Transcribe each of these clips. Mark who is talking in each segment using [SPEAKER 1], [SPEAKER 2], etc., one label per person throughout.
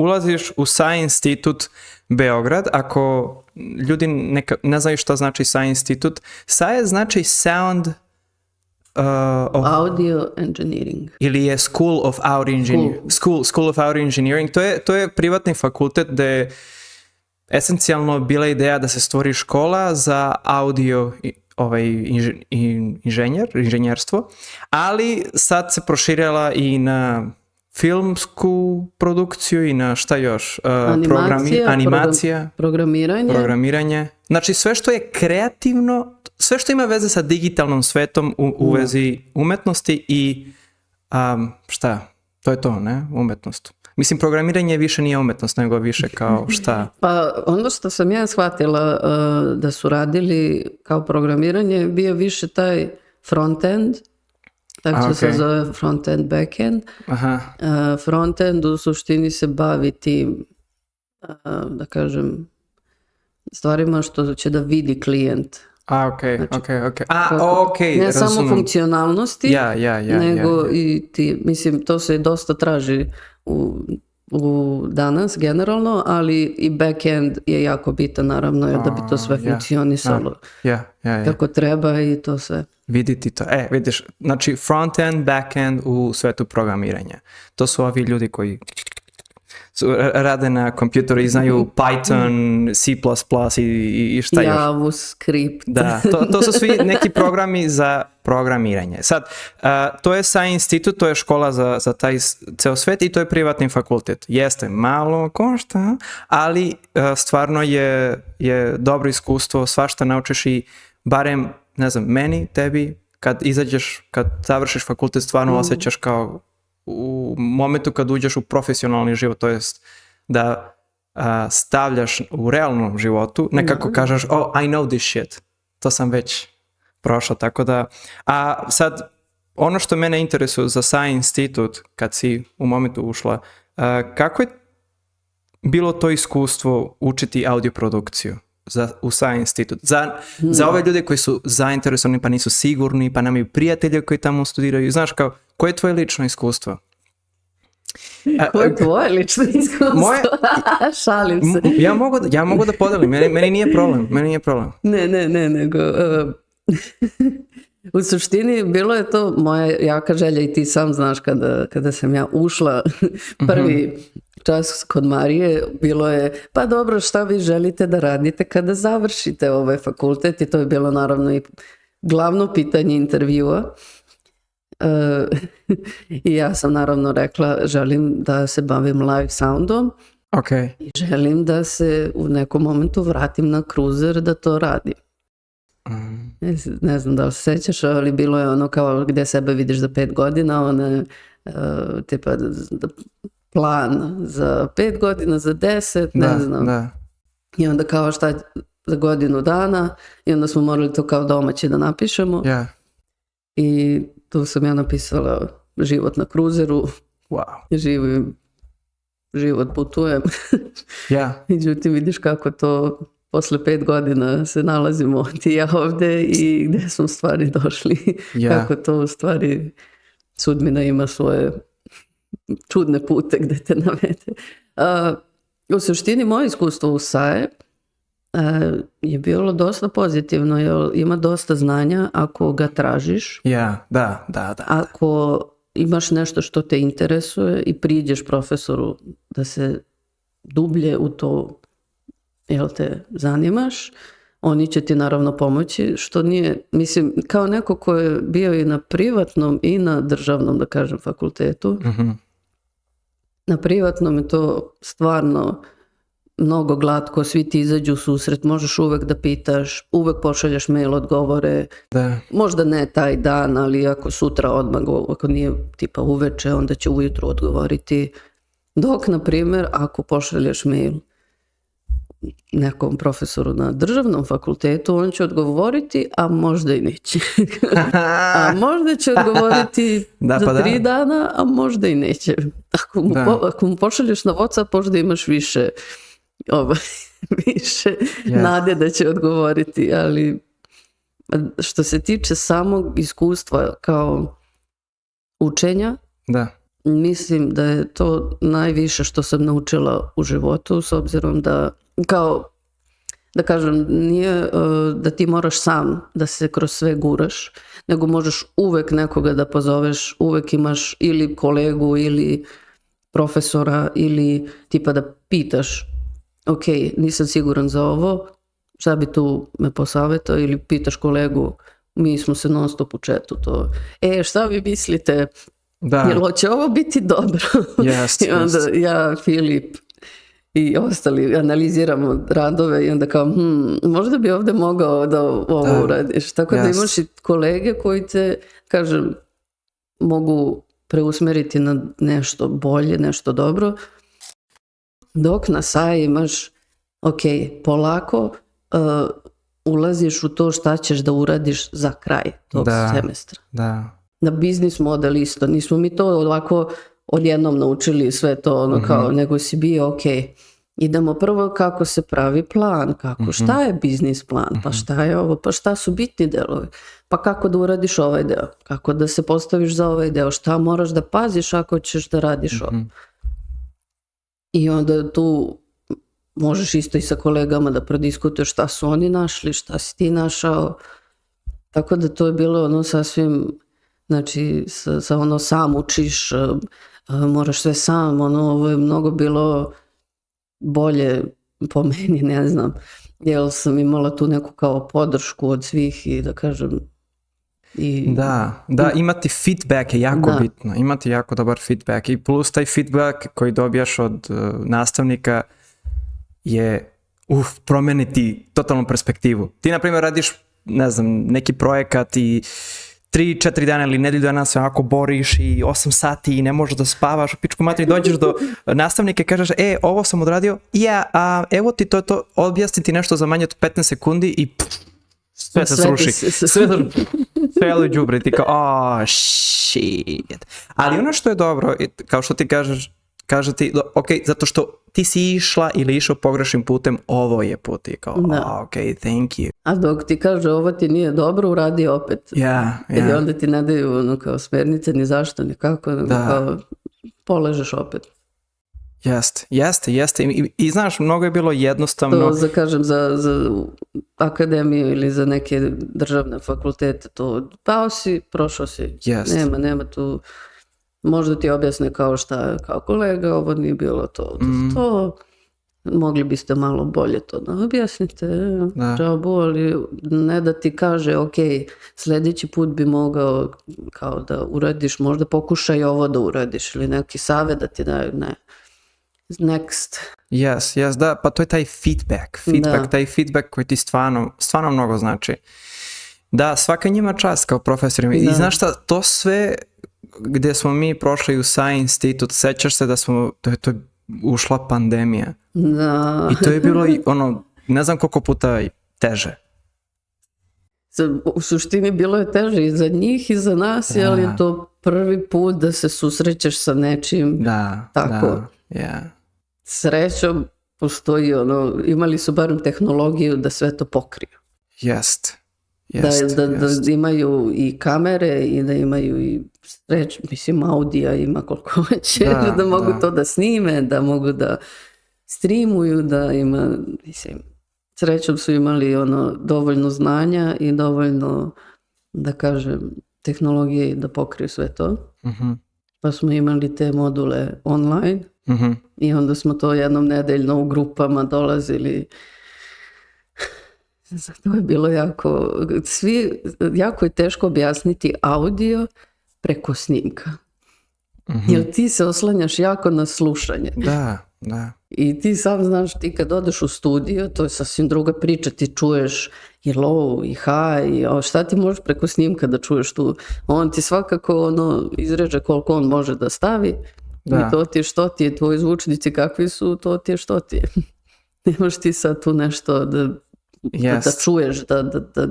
[SPEAKER 1] ulaziš u SAE institut Beograd, ako ljudi ne znaju šta znači SAE institut, SAE znači Sound
[SPEAKER 2] Audio Engineering.
[SPEAKER 1] Ili je School of Audio Engineering. School of Audio Engineering. To je privatni fakultet gde esencijalno bila ideja da se stvori škola za audio inženjerstvo, ali sad se proširila i na filmsku produkciju i na šta još? Animacija, programiranje. Znači sve što je kreativno, sve što ima veze sa digitalnom svetom u vezi umetnosti i šta? To je to, ne? Umetnost. Mislim, programiranje više nije umetnost, nego više kao šta?
[SPEAKER 2] Pa ono što sam ja shvatila da su radili kao programiranje, bio više taj front-end, tako se zove front-end, back-end. Front-end u suštini se bavi tim, da kažem, stvarima što će da vidi klijent. Ne samo funkcionalnosti, nego i ti, mislim, to se dosta traži u danas generalno, ali i back-end je jako bitan, naravno, jer da bi to sve funkcionisalo kako treba i to sve.
[SPEAKER 1] Vidite to. Vidiš, znači front-end, back-end u svetu programiranja. To su ovi ljudi koji rade na kompjuteru i znaju Python, C++ i šta još.
[SPEAKER 2] JavaScript.
[SPEAKER 1] Da, to su svi neki programi za programiranje. Sad, to je SAE institut, to je škola za taj ceo svet i to je privatni fakultet. Jeste, malo košta, ali stvarno je dobro iskustvo, svašta naučiš i barem, ne znam, meni, tebi, kad završiš fakultet, stvarno osjećaš kao u momentu kad uđeš u profesionalni život, to jest da stavljaš u realnom životu, nekako kažeš, I know this shit. To sam već prošao, tako da... A sad, ono što mene interesuje za SAE institut, kad si u momentu ušla, kako je bilo to iskustvo učiti audio produkciju u SAE institut? Za ove ljude koji su zainteresovani pa nisu sigurni, pa nemaju prijatelje koji tamo studiraju, znaš kao, koje je tvoje lično iskustvo?
[SPEAKER 2] Koje je tvoje lično iskustvo? Šalim se.
[SPEAKER 1] Ja mogu da podelim, meni nije problem.
[SPEAKER 2] Ne, nego... U suštini bilo je to moja jaka želja i ti sam znaš kada sam ja ušla prvi čas kod Marije, bilo je pa dobro, šta vi želite da radite kada završite ovaj fakultet, i to je bilo naravno i glavno pitanje intervjua. I ja sam naravno rekla, želim da se bavim live soundom i želim da se u nekom momentu vratim na kruzer da to radim. Ne znam da li se sećaš, ali bilo je ono kao gdje sebe vidiš za 5 godina, one tipa plan za 5 godina, za 10, ne znam. Da. I onda kao šta za godinu dana, i onda smo morali to kao domaći da napišemo. I tu sam ja napisala život na kruzeru. Živim, život putujem. Međutim, vidiš kako to posle 5 godina se nalazimo ti ja ovdje i gdje smo stvari došli. Kako to u stvari sudbina ima svoje čudne pute gdje te navede. U suštini moje iskustvo u SAE je bilo dosta pozitivno, jer ima dosta znanja ako ga tražiš.
[SPEAKER 1] Da.
[SPEAKER 2] Ako imaš nešto što te interesuje i priđeš profesoru da se dublje u to, jel te zanimaš, oni će ti naravno pomoći, što nije, mislim, kao neko ko je bio i na privatnom i na državnom, da kažem, fakultetu. Na privatnom je to stvarno mnogo glatko, svi ti izađu u susret, možeš uvek da pitaš, uvek pošalješ mail, odgovore, možda ne taj dan, ali ako sutra odmah, ako nije tipa uveče, onda će ujutro odgovoriti. Dok, na primjer, ako pošalješ mail nekom profesoru na državnom fakultetu, on će odgovoriti, a možda i neće. A možda će odgovoriti za 3 dana, a možda i neće. Ako mu pošalješ na WhatsApp, možda imaš više nade da će odgovoriti, ali što se tiče samog iskustva kao učenja, mislim da je to najviše što sam naučila u životu, s obzirom da, kao da kažem, nije da ti moraš sam da se kroz sve guraš, nego možeš uvek nekoga da pozoveš, uvek imaš ili kolegu ili profesora ili tipa da pitaš, ok, nisam siguran za ovo, šta bi tu me posavjetao, ili pitaš kolegu, mi smo se non stop u chatu, to, šta vi mislite, jel hoće ovo biti dobro? I onda ja, Filip i ostali analiziramo radove i onda kao, možda bi ovdje mogao da ovo uradiš. Tako da imaš i kolege koji te, kažem, mogu preusmeriti na nešto bolje, nešto dobro, dok na SAI imaš, ok, polako ulaziš u to šta ćeš da uradiš za kraj tog semestra. Na biznis model isto, nismo mi to ovako odjednom naučili sve to, kao, nego si bio, ok, idemo prvo kako se pravi plan, šta je biznis plan, pa šta je ovo, pa šta su bitni delovi, pa kako da uradiš ovaj deo, kako da se postaviš za ovaj deo, šta moraš da paziš ako ćeš da radiš ovo. I onda tu možeš isto i sa kolegama da prodiskutuješ šta su oni našli, šta si ti našao, tako da to je bilo sasvim, znači sa sam učiš, moraš sve sam, ovo je mnogo bilo bolje po meni, ne znam, jer sam imala tu neku kao podršku od svih i da kažem...
[SPEAKER 1] Da, imati feedback je jako bitno, imati jako dobar feedback i plus taj feedback koji dobijaš od nastavnika je promeniti totalnu perspektivu. Ti, na primjer, radiš, ne znam, neki projekat i 3-4 dana ili nedelju dana se onako boriš i 8 sati i ne možeš da spavaš u pičku materiju, dođeš do nastavnika i kažeš, ovo sam odradio, evo ti to, objasni ti nešto za manje od 15 sekundi i sve se sruši. Sve u đubre, ti kao, shit. Ali ono što je dobro, kao što ti kaže ti, ok, zato što ti si išla ili išao pogrešnim putem, ovo je put. I kao, ok, thank you.
[SPEAKER 2] A dok ti kaže ovo ti nije dobro, uradi opet. I onda ti ne daju kao smjernice, ni zašto, ni kako, kao poležeš opet.
[SPEAKER 1] Jeste. I znaš, mnogo je bilo jednostavno.
[SPEAKER 2] To kažem za akademiju ili za neke državne fakultete, to pao si, prošao si. Nema tu, možda ti objasne kao šta, kao kolega, ovo nije bilo to. Mogli biste malo bolje to da objasnite, ali ne da ti kaže, ok, sljedeći put bi mogao kao da uradiš, možda pokušaj ovo da uradiš ili neki savjet da ti daju, ne. Next.
[SPEAKER 1] Yes, da, pa to je taj feedback, taj feedback koji ti stvarno mnogo znači. Da, svaka njima čast kao profesorima. I znaš šta, to sve gdje smo mi prošli u SAI institut, sećaš se da smo, to je ušla pandemija.
[SPEAKER 2] Da.
[SPEAKER 1] I to je bilo ne znam koliko puta teže.
[SPEAKER 2] U suštini bilo je teže i za njih i za nas, ali je to prvi put da se susrećeš sa nečim tako. Srećom postoji imali su barem tehnologiju da sve to pokriju. Da imaju i kamere i da imaju i audija ima koliko hoće, da mogu to da snime, da mogu da streamuju, da ima, srećom su imali dovoljno znanja i dovoljno, da kažem, tehnologije da pokriju sve to. Pa smo imali te module online i onda smo to jednom nedeljno u grupama dolazili. To je bilo jako je teško objasniti audio preko snimka. Jer ti se oslanjaš jako na slušanje.
[SPEAKER 1] Da.
[SPEAKER 2] I ti sam znaš, ti kad odeš u studio, to je sasvim druga priča, ti čuješ i low i high, šta ti možeš preko snimka da čuješ tu? On ti svakako izreže koliko on može da stavi i to ti je što ti je, tvoji zvučnici kakvi su, to ti je što ti je. Nemaš ti sad tu nešto da čuješ, da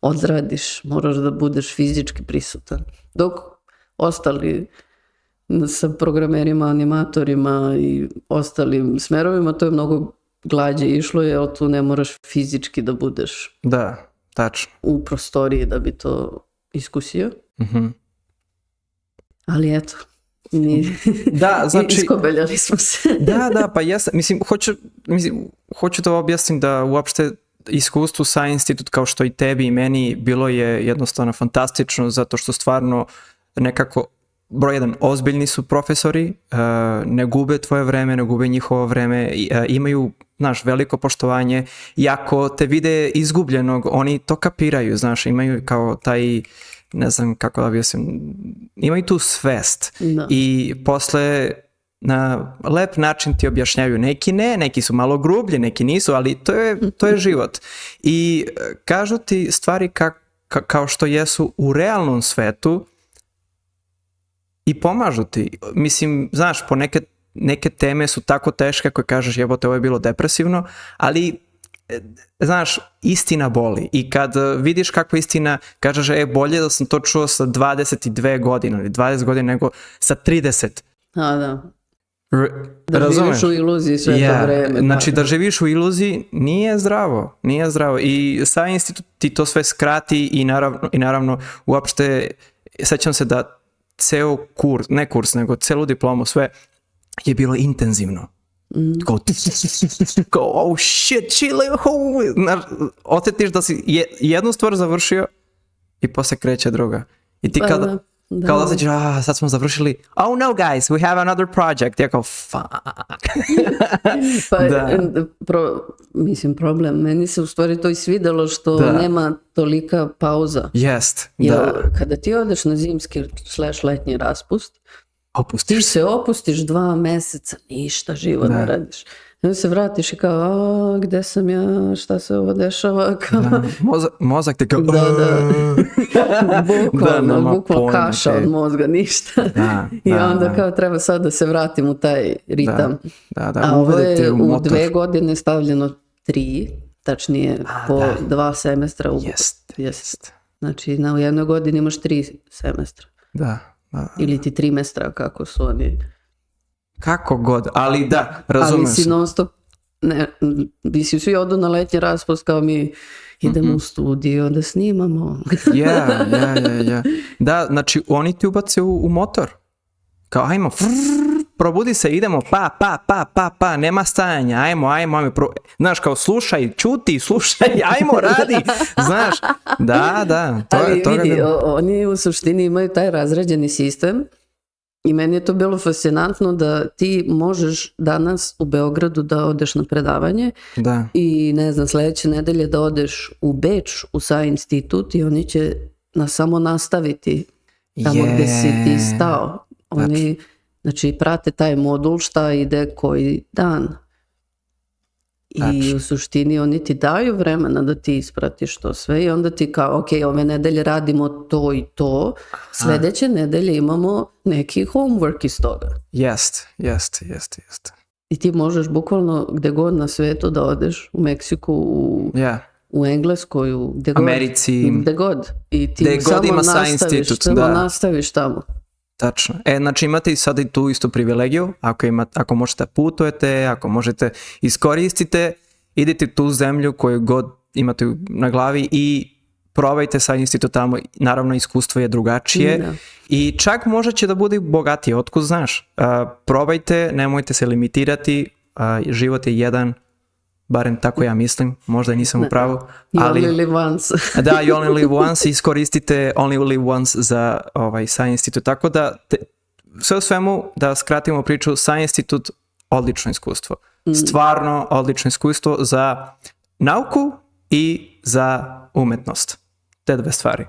[SPEAKER 2] odradiš, moraš da budeš fizički prisutan. Dok ostali sa programerima, animatorima i ostalim smerovima, to je mnogo glađe išlo, jer tu ne moraš fizički da budeš u prostoriji da bi to iskusio. Ali eto,
[SPEAKER 1] Da, znači...
[SPEAKER 2] Iskobeljali smo se.
[SPEAKER 1] Da, pa jesam. Mislim, hoću da objasnim da uopšte iskustvo sa institut, kao što i tebi i meni, bilo je jednostavno fantastično, zato što stvarno nekako, broj jedan, ozbiljni su profesori, ne gube tvoje vreme, ne gube njihovo vreme, imaju, znaš, veliko poštovanje, i ako te vide izgubljenog, oni to kapiraju, znaš, imaju kao taj, ne znam kako da objasnim, imaju tu svest.
[SPEAKER 2] Da.
[SPEAKER 1] I posle na lep način ti objašnjavaju, neki ne, neki su malo grublji, neki nisu, ali to je život. I kažu ti stvari kao što jesu u realnom svetu i pomažu ti. Mislim, znaš, po neke teme su tako teške koje kažeš, jebote, ovo je bilo depresivno, ali znaš, istina boli. I kad vidiš kakva istina, kažeš, bolje da sam to čuo sa 22 godine ili 20 godina nego sa 30.
[SPEAKER 2] A, da. Da živiš u iluziji sve to vreme.
[SPEAKER 1] Znači da živiš u iluziji nije zdravo. I sa institut ti to sve skrati i naravno uopšte sećam se da ceo kurs, ne kurs, nego celu diplomu, sve je bilo intenzivno. Kao oh shit, osjetiš da si jednu stvar završio i posle kreće druga. I ti kao da sećaš, sad smo završili, oh no guys, we have another project. Ja kao, fuck.
[SPEAKER 2] Mislim, problem, meni se u stvari to i svidelo što nema tolika pauza.
[SPEAKER 1] Jest,
[SPEAKER 2] kada ti odeš na zimski / letnji raspust, ti se opustiš 2 meseca, ništa živo ne radiš. I onda se vratiš i kao, gde sam ja, šta se ovo dešava?
[SPEAKER 1] Mozak te kao...
[SPEAKER 2] Bukvalno kaša od mozga, ništa. I onda kao treba sad da se vratim u taj ritam. A ovo je u 2 godine stavljeno 3, tačnije po 2 semestra.
[SPEAKER 1] Jest.
[SPEAKER 2] Znači u 1 godini imaš 3 semestra.
[SPEAKER 1] Da.
[SPEAKER 2] Ili ti trimestra, kako su oni.
[SPEAKER 1] Kako god, ali da, razumem se.
[SPEAKER 2] Ali si non stop, vi si svi odu na letnji raspust kao mi idemo u studio da snimamo.
[SPEAKER 1] Ja. Da, znači oni ti ubace u motor. Kao ajmo, probudi se, idemo, pa, nema stajanja, ajmo, znaš, kao slušaj, čuti, ajmo, radi, znaš, da.
[SPEAKER 2] Ali vidi, oni u suštini imaju taj razrađeni sistem i meni je to bilo fascinantno da ti možeš danas u Beogradu da odeš na predavanje i ne znam, sledeće nedelje da odeš u Beč, u SAI institut i oni će samo nastaviti tamo gde si ti stao. Oni, znači, prate taj modul šta ide koji dan. I u suštini oni ti daju vremena da ti ispratiš to sve i onda ti kao, ok, ove nedelje radimo to i to, sledeće nedelje imamo neki homework iz toga.
[SPEAKER 1] Jest.
[SPEAKER 2] I ti možeš bukvalno gde god na svetu da odeš, u Meksiku, u Engleskoj, u
[SPEAKER 1] Americi,
[SPEAKER 2] gde god. I ti samo nastaviš tamo.
[SPEAKER 1] Tačno. Znači imate i sad i tu istu privilegiju, ako možete putujete, ako možete iskoristite, idite tu zemlju koju god imate na glavi i probajte sa institut tamo, naravno iskustvo je drugačije i čak možda će da bude bogatije, otkud znaš. Probajte, nemojte se limitirati, život je jedan, barem tako ja mislim, možda nisam u pravu.
[SPEAKER 2] You only live once.
[SPEAKER 1] Da, you only live once, iskoristite only live once za SAI institut. Tako da, sve u svemu, da skratimo priču, SAI institut, odlično iskustvo. Stvarno odlično iskustvo za nauku i za umetnost. Te 2 stvari.